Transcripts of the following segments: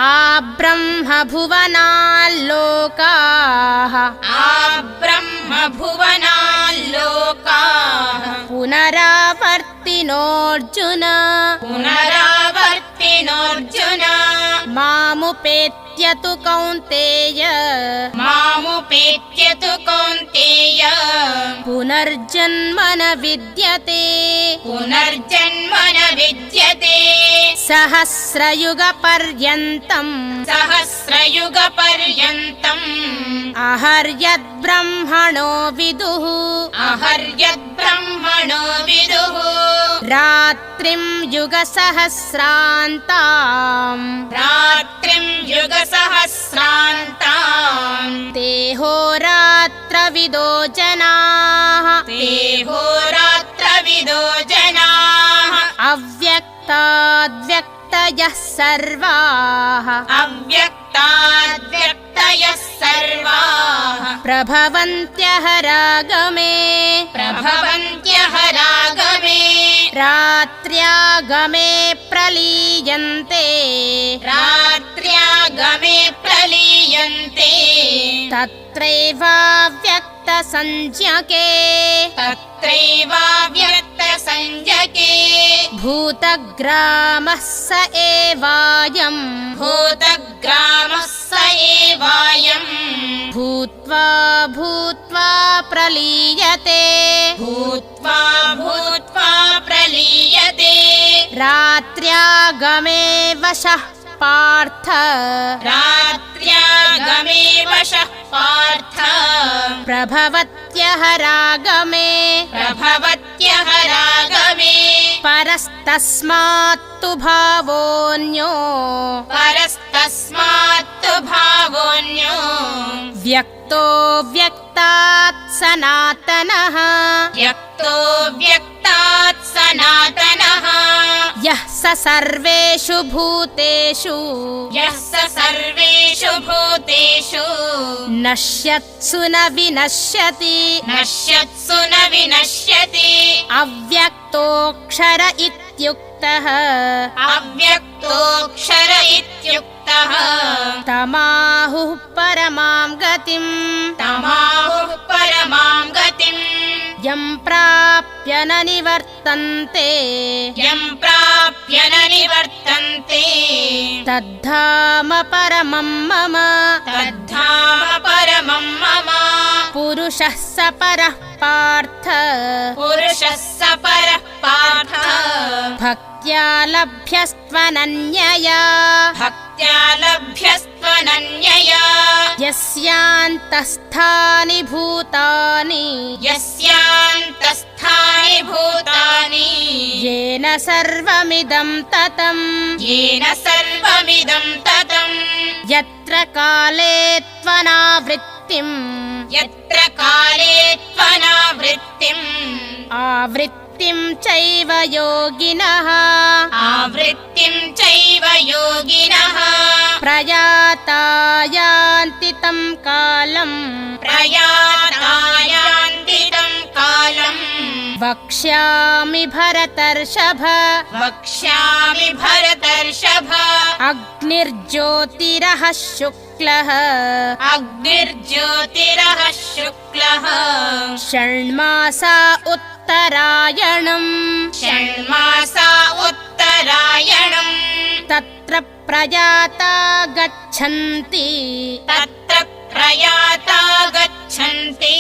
आब्रह्मभुवनाल्लोकाः आब्रह्मभुवनाल्लोकाः पुनरावर्तिनोऽर्जुन पुनरावर्तिनोऽर्जुन मामुपेत्य तु कौन्तेय मामुपेत्य तु कौन्तेय पुनर्जन्म न विद्यते पुनर्जन्म न विद्यते सहस्रयुगपर्यन्तम् सहस्रयुगपर्यन्तम् अहर्यद्ब्रह्मणो विदुः अहर्यद्ब्रह्मणो विदुः रात्रिं युगसहस्रान्ताम् रात्रिं युगसहस्रान्ताम् ते होरात्रविदो जनाः ते होरात्रविदो जनाः अव्यक्ताद्व्यक्तयः सर्वाः अव्यक्ताद्व्यक्तयः सर्वाः प्रभवन्त्यः रागमे प्रभवन्त्यः रागमे रात्र्यागमे प्रलीयन्ते रात्र्यागमे प्रलीयन्ते तत्रैवाव्यक्तसंज्ञके तत्रैवाव्यक्तसंज्ञके भूतग्रामः स एवायम् भूतग्रामः स एवायम् भूत्वा भूत्वा प्रलीयते भूत्वा भूत्वा प्रलीयते रात्र्यागमे वशः पार्थ रात्र्यागमे वशः पार्थ प्रभवत्यः रागमे प्रभवत्यः रागमे परस्तस्मात्तु भावोऽन्यो परस्तस्मात्तु भावोऽन्यो व्यक्तो व्यक्तात् सनातनः व्यक्तो व्यक्तात् सनातनः यः स सर्वेषु भूतेषु यः स सर्वेषु भूतेषु नश्यत्सु न विनश्यति नश्यत्सु न विनश्यति अव्यक्तोऽक्षर इत्युक्तः अव्यक्तोऽक्षर इत्युक्तः तमाहुः परमां गतिम् तमाहुः परमां गतिम् यं प्राप्य न निवर्तन्ते यं प्राप्य न निवर्तन्ते तद्धाम परमं मम तद्धाम परमं मम पुरुषः स परः पार्थ पुरुषः स परः पार्थ भक्त्या लभ्यस्त्वनन्यया भक्त्या लभ्यस्त्वनन्यया यस्यान्तस्थानि भूतानि यस्यान्तस्थानि भूतानि येन सर्वमिदं ततम् येन सर्वमिदं ततम् यत्र काले त्वनावृत्तिम् यत्र काले त्वनावृत्तिम् आवृत्तिं चैव योगिनः आवृत्तिं चैव योगिनः प्रयाता यान्ति तं कालम् प्रयाता यान्ति तं कालम् वक्ष्यामि भरतर्षभ वक्ष्यामि भरतर्षभ अग्निर्ज्योतिरः शुक्लः अग्निर्ज्योतिरः शुक्लः षण्मासा उत्तरायणम् षण्मासा उत्तरायणम् तत्र प्रयाता गच्छन्ति तत्र प्रयाता गच्छन्ति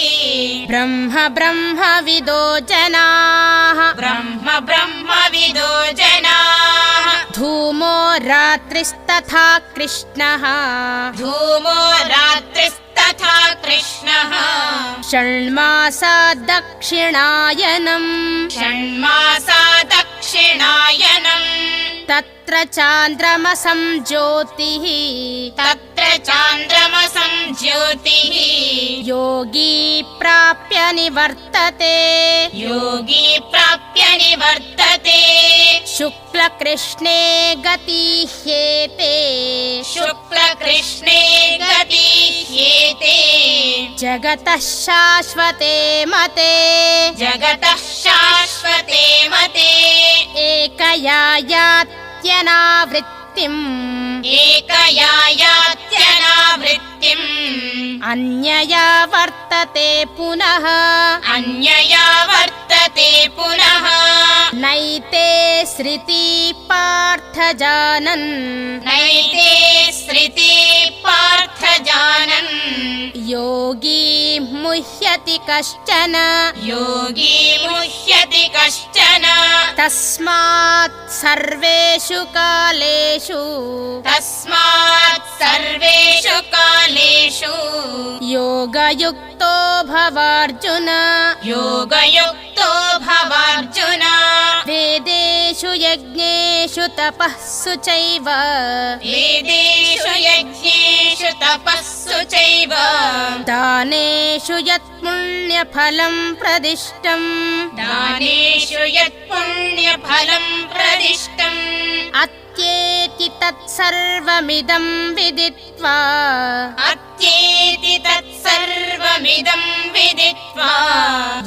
ब्रह्म ब्रह्मविदो जनाः ब्रह्म ब्रह्मविदो जनाः धूमो रात्रिस्तथा कृष्णः धूमो रात्रिस्तथा कृष्णः षण्मासा दक्षिणायनम् षण्मासा दक्षिणायनम् तत्र चान्द्रमसं ज्योतिः तत्र चान्द्रमसं ज्योतिः योगी प्राप्य निवर्तते योगी प्राप्य निवर्तते शुक्लकृष्णे गतिह्येते शुक्लकृष्णे गतिह्येते जगतः शाश्वते मते जगतः शाश्वते मते एकया यात्यनावृत्तिम् वृत्तिम् एकया यात्यनावृत्तिम् अन्यया वर्तते पुनः अन्यया वर्तते पुनः नैते श्रुति पार्थ जानन् नैते श्रुति पार्थ जानन् योगी मुह्यति कश्चन योगी मुह्यति कश्चन तस्मात् सर्वेषु कालेषु तस्मात् सर्वेषु कालेषु योगयुक्तो भवार्जुन योगयुक्तो भवार्जुन वेदेषु यज्ञेषु तपःसु चैव वेदेषु यज्ञेषु तपस्सु चैव दानेषु यत् पुण्यफलं प्रदिष्टम् दानेषु यत् पुण्यफलं प्रदिष्टम् अत्येति तत्सर्वमिदं विदित्वा अत्येति तत्सर्वमिदं विदित्वा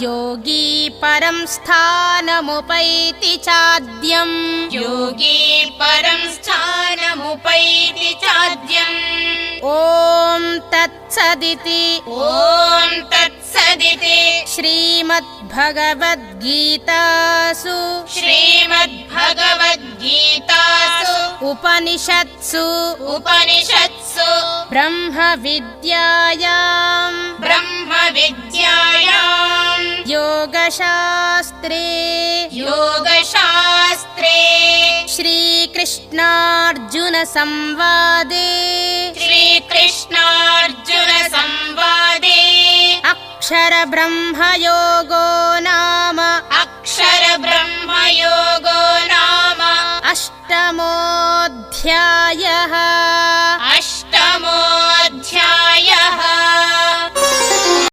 योगी परं स्थानमुपैति चाद्यम् योगी परं स्थानमुपैति चाद्यम् ॐ तत्सदिति ॐ तत्सदिति श्रीमद्भगवद्गीतासु श्रीमद्भगवद्गीतासु उपनिषत्सु उपनिषत्सु ब्रह्मविद्यायां ब्रह्मविद्यायां योगशास्त्रे योगशास्त्रे श्रीकृष्णार्जुनसंवादे श्रीकृष्णार्जुनसंवादे अक्षरब्रह्मयोगो